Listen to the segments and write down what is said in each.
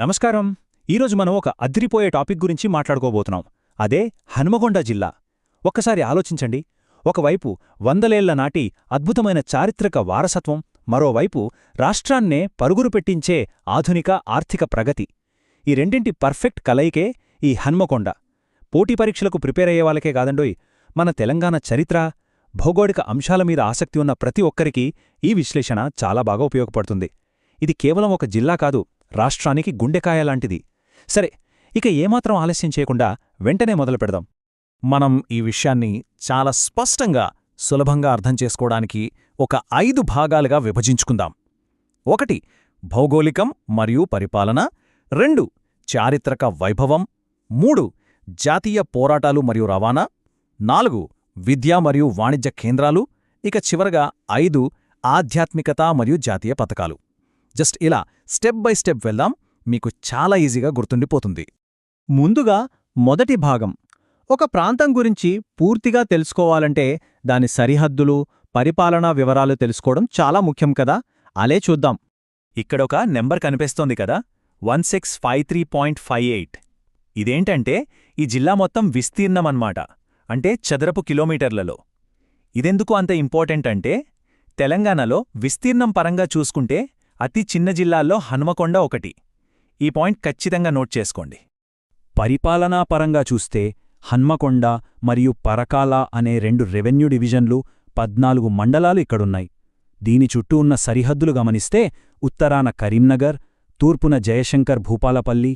నమస్కారం. ఈరోజు మనం ఒక అదిరిపోయే టాపిక్ గురించి మాట్లాడుకోబోతున్నాం. అదే హన్మకొండ జిల్లా. ఒక్కసారి ఆలోచించండి. ఒకవైపు వందలేళ్ల నాటి అద్భుతమైన చారిత్రక వారసత్వం, మరోవైపు రాష్ట్రాన్నే పరుగురు పెట్టించే ఆధునిక ఆర్థిక ప్రగతి. ఈ రెండింటి పర్ఫెక్ట్ కలయికే ఈ హన్మకొండ. పోటీ పరీక్షలకు ప్రిపేర్ అయ్యే వాళ్ళకే కాదండోయ్, మన తెలంగాణ చరిత్ర, భౌగోళిక అంశాల మీద ఆసక్తి ఉన్న ప్రతి ఒక్కరికీ ఈ విశ్లేషణ చాలా బాగా ఉపయోగపడుతుంది. ఇది కేవలం ఒక జిల్లా కాదు, రాష్ట్రానికి గుండెకాయలాంటిది. సరే, ఇక ఏమాత్రం ఆలస్యం చేయకుండా వెంటనే మొదలు పెడదాం. మనం ఈ విషయాన్ని చాలా స్పష్టంగా, సులభంగా అర్థం చేసుకోవడానికి ఒక 5 భాగాలుగా విభజించుకుందాం. 1. భౌగోళికం మరియు పరిపాలన. 2. చారిత్రక వైభవం. 3. జాతీయ పోరాటాలు మరియు రవాణా. 4. విద్యా మరియు వాణిజ్య కేంద్రాలు. ఇక చివరగా 5. ఆధ్యాత్మికత మరియు జాతీయ పథకాలు. జస్ట్ ఇలా స్టెప్ బై స్టెప్ వెళ్దాం, మీకు చాలా ఈజీగా గుర్తుండిపోతుంది. ముందుగా మొదటి భాగం. ఒక ప్రాంతం గురించి పూర్తిగా తెలుసుకోవాలంటే దాని సరిహద్దులు, పరిపాలనా వివరాలు తెలుసుకోవడం చాలా ముఖ్యం కదా. అలే చూద్దాం. ఇక్కడొక నెంబర్ కనిపిస్తోంది కదా, 1653.58. ఇదేంటంటే ఈ జిల్లా మొత్తం విస్తీర్ణమన్మాట, అంటే చదరపు కిలోమీటర్లలో. ఇదెందుకు అంత ఇంపార్టెంట్ అంటే, తెలంగాణలో విస్తీర్ణం పరంగా చూసుకుంటే అతి చిన్న జిల్లాల్లో హన్మకొండ ఒకటి. ఈ పాయింట్ ఖచ్చితంగా నోట్ చేసుకోండి. పరిపాలనాపరంగా చూస్తే హన్మకొండ మరియు పరకాల అనే 2 రెవెన్యూ డివిజన్లు, 14 మండలాలు ఇక్కడున్నాయి. దీని చుట్టూ ఉన్న సరిహద్దులు గమనిస్తే ఉత్తరాన కరీంనగర్, తూర్పున జయశంకర్ భూపాలపల్లి,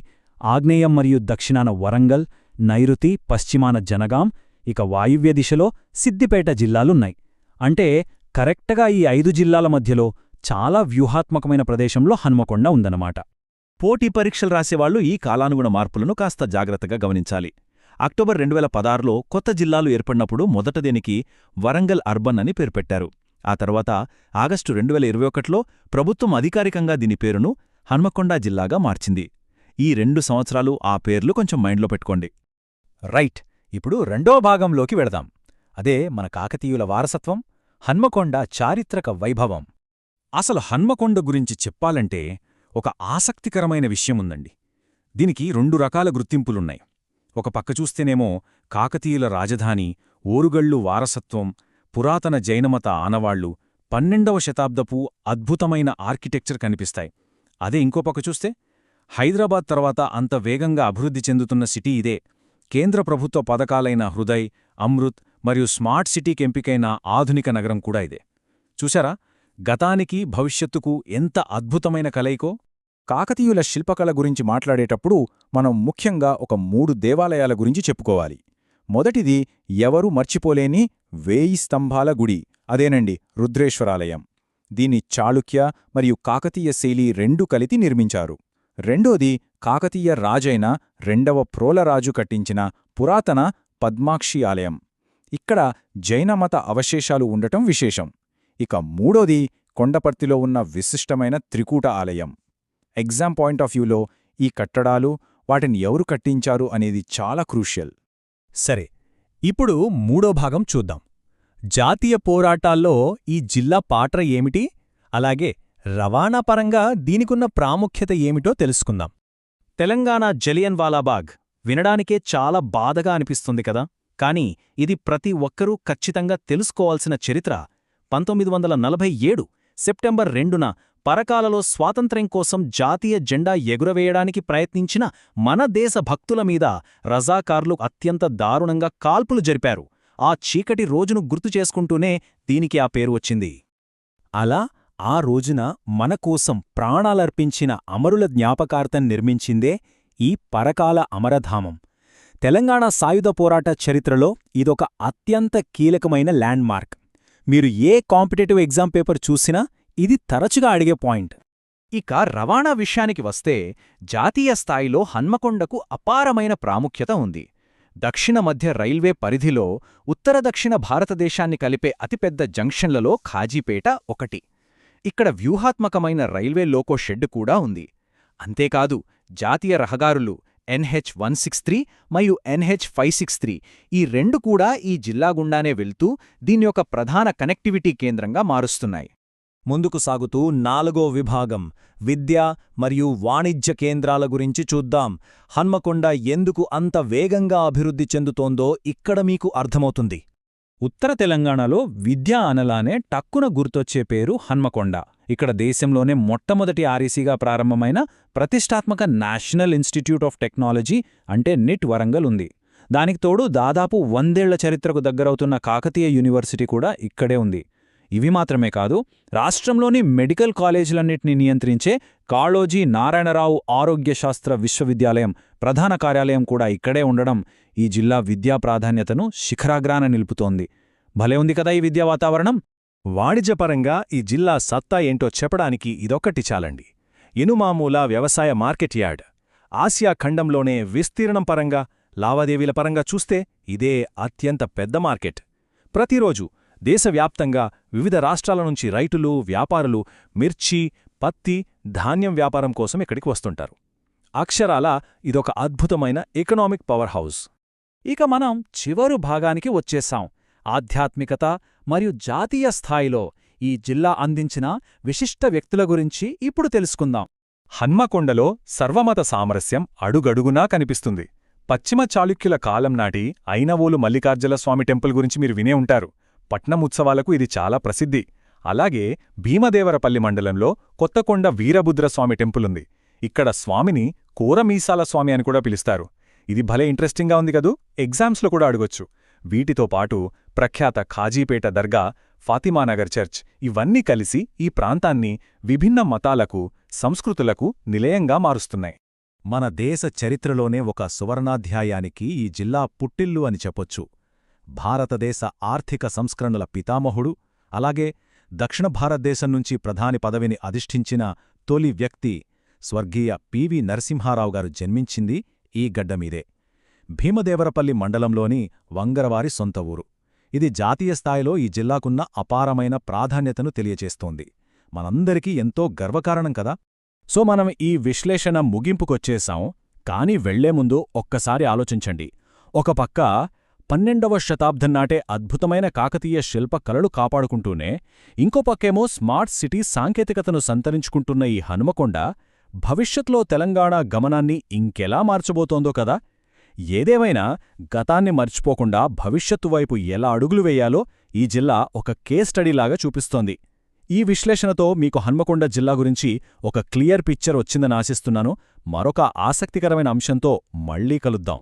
ఆగ్నేయం మరియు దక్షిణాన వరంగల్, నైరుతి, పశ్చిమాన జనగాం, ఇక వాయువ్య దిశలో సిద్దిపేట జిల్లాలున్నాయి. అంటే కరెక్ట్గా ఈ 5 జిల్లాల మధ్యలో చాలా వ్యూహాత్మకమైన ప్రదేశంలో హన్మకొండ ఉందన్నమాట. పోటీ పరీక్షలు రాసేవాళ్లు ఈ కాలానుగుణ మార్పులను కాస్త జాగ్రత్తగా గమనించాలి. అక్టోబర్ 2016లో కొత్త జిల్లాలు ఏర్పడినప్పుడు మొదట దీనికి వరంగల్ అర్బన్ అని పేరు పెట్టారు. ఆ తర్వాత ఆగస్టు 2021లో ప్రభుత్వం అధికారికంగా దీని పేరును హన్మకొండ జిల్లాగా మార్చింది. ఈ 2 సంవత్సరాలు ఆ పేర్లు కొంచెం మైండ్లో పెట్టుకోండి. రైట్. ఇప్పుడు రెండో భాగంలోకి వెళదాం. అదే మన కాకతీయుల వారసత్వం, హన్మకొండ చారిత్రక వైభవం. అసలు హన్మకొండ గురించి చెప్పాలంటే ఒక ఆసక్తికరమైన విషయముందండి. దీనికి 2 రకాల గుర్తింపులున్నాయి. ఒక పక్క చూస్తేనేమో కాకతీయుల రాజధాని, ఓరుగళ్ళు వారసత్వం, పురాతన జైనమత ఆనవాళ్లు, 12వ శతాబ్దపు అద్భుతమైన ఆర్కిటెక్చర్ కనిపిస్తాయి. అదే ఇంకో పక్క చూస్తే హైదరాబాద్ తర్వాత అంత వేగంగా అభివృద్ధి చెందుతున్న సిటీ ఇదే. కేంద్ర ప్రభుత్వ పథకాలైన హృదయ్, అమృత్ మరియు స్మార్ట్ సిటీకి ఎంపికైన ఆధునిక నగరం కూడా ఇదే. చూశారా, గతానికి భవిష్యత్తుకు ఎంత అద్భుతమైన కలయికో. కాకతీయుల శిల్పకళ గురించి మాట్లాడేటప్పుడు మనం ముఖ్యంగా ఒక 3 దేవాలయాల గురించి చెప్పుకోవాలి. మొదటిది ఎవరూ మర్చిపోలేని 1000 స్తంభాల గుడి, అదేనండి రుద్రేశ్వరాలయం. దీన్ని చాళుక్య మరియు కాకతీయ శైలి 2 కలిపి నిర్మించారు. రెండోది కాకతీయ రాజైన 2వ ప్రోలరాజు కట్టించిన పురాతన పద్మాక్షి ఆలయం. ఇక్కడ జైనమత అవశేషాలు ఉండటం విశేషం. ఇక మూడోది కొండపర్తిలో ఉన్న విశిష్టమైన త్రికూట ఆలయం. ఎగ్జామ్ పాయింట్ ఆఫ్ వ్యూలో ఈ కట్టడాలు, వాటిని ఎవరు కట్టించారు అనేది చాలా క్రూషియల్. సరే, ఇప్పుడు మూడో భాగం చూద్దాం. జాతీయ పోరాటాల్లో ఈ జిల్లా పాత్ర ఏమిటి, అలాగే రవాణా పరంగా దీనికున్న ప్రాముఖ్యత ఏమిటో తెలుసుకుందాం. తెలంగాణ జలియన్ వాలాబాగ్ వినడానికే చాలా బాధగా అనిపిస్తుంది కదా, కానీ ఇది ప్రతి ఒక్కరూ ఖచ్చితంగా తెలుసుకోవాల్సిన చరిత్ర. 1947 సెప్టెంబర్ 2న పరకాలలో స్వాతంత్ర్యం కోసం జాతీయ జెండా ఎగురవేయడానికి ప్రయత్నించిన మన దేశ భక్తుల మీద రజాకార్లు అత్యంత దారుణంగా కాల్పులు జరిపారు. ఆ చీకటి రోజును గుర్తు చేసుకుంటూనే దీనికి ఆ పేరు వచ్చింది. అలా ఆ రోజున మన కోసం ప్రాణాలర్పించిన అమరుల జ్ఞాపకార్థం నిర్మించిందే ఈ పరకాల అమరధామం. తెలంగాణ సాయుధ పోరాట చరిత్రలో ఇదొక అత్యంత కీలకమైన ల్యాండ్మార్క్. మీరు ఏ కాంపిటేటివ్ ఎగ్జామ్ పేపర్ చూసినా ఇది తరచుగా అడిగే పాయింట్. ఇక రవాణా విషయానికి వస్తే జాతీయ స్థాయిలో హన్మకొండకు అపారమైన ప్రాముఖ్యత ఉంది. దక్షిణ మధ్య రైల్వే పరిధిలో ఉత్తర దక్షిణ భారతదేశాన్ని కలిపే అతిపెద్ద జంక్షన్లలో ఖాజీపేట ఒకటి. ఇక్కడ వ్యూహాత్మకమైన రైల్వే లోకో షెడ్ కూడా ఉంది. అంతేకాదు, జాతీయ రహదారులు NH-163 మరియు NH-563 ఈ 2 కూడా ఈ జిల్లా గుండానే వెళ్తూ దీని యొక్క ప్రధాన కనెక్టివిటీ కేంద్రంగా మారుస్తున్నాయి. ముందుకు సాగుతూ 4వ విభాగం విద్య మరియు వాణిజ్య కేంద్రాల గురించి చూద్దాం. హన్మకొండ ఎందుకు అంత వేగంగా అభివృద్ధి చెందుతోందో ఇక్కడ మీకు అర్థమవుతుంది. ఉత్తర తెలంగాణలో విద్య అనలానే టక్కున గుర్తొచ్చే పేరు హన్మకొండ. ఇక్కడ దేశంలోనే మొట్టమొదటి ఆర్ఈసీగా ప్రారంభమైన ప్రతిష్టాత్మక నేషనల్ ఇన్స్టిట్యూట్ ఆఫ్ టెక్నాలజీ అంటే నిట్ వరంగల్ ఉంది. దానికి తోడు దాదాపు 100 ఏళ్ల చరిత్రకు దగ్గరవుతున్న కాకతీయ యూనివర్సిటీ కూడా ఇక్కడే ఉంది. ఇవి మాత్రమే కాదు, రాష్ట్రంలోని మెడికల్ కాలేజీలన్నింటినీ నియంత్రించే కాళోజీ నారాయణరావు ఆరోగ్యశాస్త్ర విశ్వవిద్యాలయం ప్రధాన కార్యాలయం కూడా ఇక్కడే ఉండడం ఈ జిల్లా విద్యా ప్రాధాన్యతను శిఖరాగ్రాన నిలుపుతోంది. భలే ఉంది కదా ఈ విద్యా వాతావరణం. వాణిజ్యపరంగా ఈ జిల్లా సత్తా ఏంటో చెప్పడానికి ఇదొక్కటి చాలండి. ఇనుమామూల వ్యవసాయ మార్కెట్ యార్డ్. ఆసియా ఖండంలోనే విస్తీర్ణం పరంగా, లావాదేవీల పరంగా చూస్తే ఇదే అత్యంత పెద్ద మార్కెట్. ప్రతిరోజు దేశవ్యాప్తంగా వివిధ రాష్ట్రాల నుంచి రైతులు, వ్యాపారులు మిర్చి, పత్తి, ధాన్యం వ్యాపారం కోసం ఇక్కడికి వస్తుంటారు. అక్షరాల ఇదొక అద్భుతమైన ఎకనామిక్ పవర్ హౌస్. ఇక మనం చివరు భాగానికి వచ్చేశాం. ఆధ్యాత్మికత మరియు జాతీయ స్థాయిలో ఈ జిల్లా అందించిన విశిష్ట వ్యక్తుల గురించి ఇప్పుడు తెలుసుకుందాం. హన్మకొండలో సర్వమత సామరస్యం అడుగడుగునా కనిపిస్తుంది. పశ్చిమ చాళుక్యుల కాలం నాటి ఐనవోలు మల్లికార్జున స్వామి టెంపుల్ గురించి మీరు వినే ఉంటారు. పట్నం ఉత్సవాలకు ఇది చాలా ప్రసిద్ధి. అలాగే భీమదేవరపల్లి మండలంలో కొత్తకొండ వీరభద్రస్వామి టెంపులుంది. ఇక్కడ స్వామిని కోరమీసాల స్వామి అని కూడా పిలుస్తారు. ఇది భలే ఇంట్రెస్టింగ్గా ఉంది కదూ, ఎగ్జామ్స్లో కూడా అడగొచ్చు. వీటితో పాటు ప్రఖ్యాత ఖాజీపేట దర్గా, ఫాతిమానగర్ చర్చ్ ఇవన్నీ కలిసి ఈ ప్రాంతాన్ని విభిన్న మతాలకు, సంస్కృతులకు నిలయంగా మారుస్తున్నాయి. మన దేశ చరిత్రలోనే ఒక సువర్ణాధ్యాయానికి ఈ జిల్లా పుట్టిల్లు అని చెప్పొచ్చు. భారతదేశ ఆర్థిక సంస్కరణల పితామహుడు, అలాగే దక్షిణ భారతదేశం నుంచి ప్రధాని పదవిని అధిష్ఠించిన తొలి వ్యక్తి స్వర్గీయ పివి నరసింహారావు గారు జన్మించింది ఈ గడ్డమీదే. భీమదేవరపల్లి మండలంలోని వంగరవారి సొంత ఊరు. ఇది జాతీయ స్థాయిలో ఈ జిల్లాకున్న అపారమైన ప్రాధాన్యతను తెలియచేస్తోంది. మనందరికీ ఎంతో గర్వకారణం కదా. సో మనం ఈ విశ్లేషణ ముగింపుకొచ్చేశాం. కాని వెళ్లే ముందు ఒక్కసారి ఆలోచించండి. ఒక పక్క 12వ శతాబ్దం నాటే అద్భుతమైన కాకతీయ శిల్ప కళలు కాపాడుకుంటూనే, ఇంకో పక్కేమో స్మార్ట్ సిటీ సాంకేతికతను సంతరించుకుంటున్న ఈ హనుమకొండ భవిష్యత్లో తెలంగాణ గమనాన్ని ఇంకెలా మార్చబోతోందో కదా. ఏదేమైనా గతాన్ని మర్చిపోకుండా భవిష్యత్తు వైపు ఎలా అడుగులు వేయాలో ఈ జిల్లా ఒక కేస్ స్టడీలాగా చూపిస్తోంది. ఈ విశ్లేషణతో మీకు హన్మకొండ జిల్లా గురించి ఒక క్లియర్ పిక్చర్ వచ్చిందని ఆశిస్తున్నాను. మరొక ఆసక్తికరమైన అంశంతో మళ్లీ కలుద్దాం.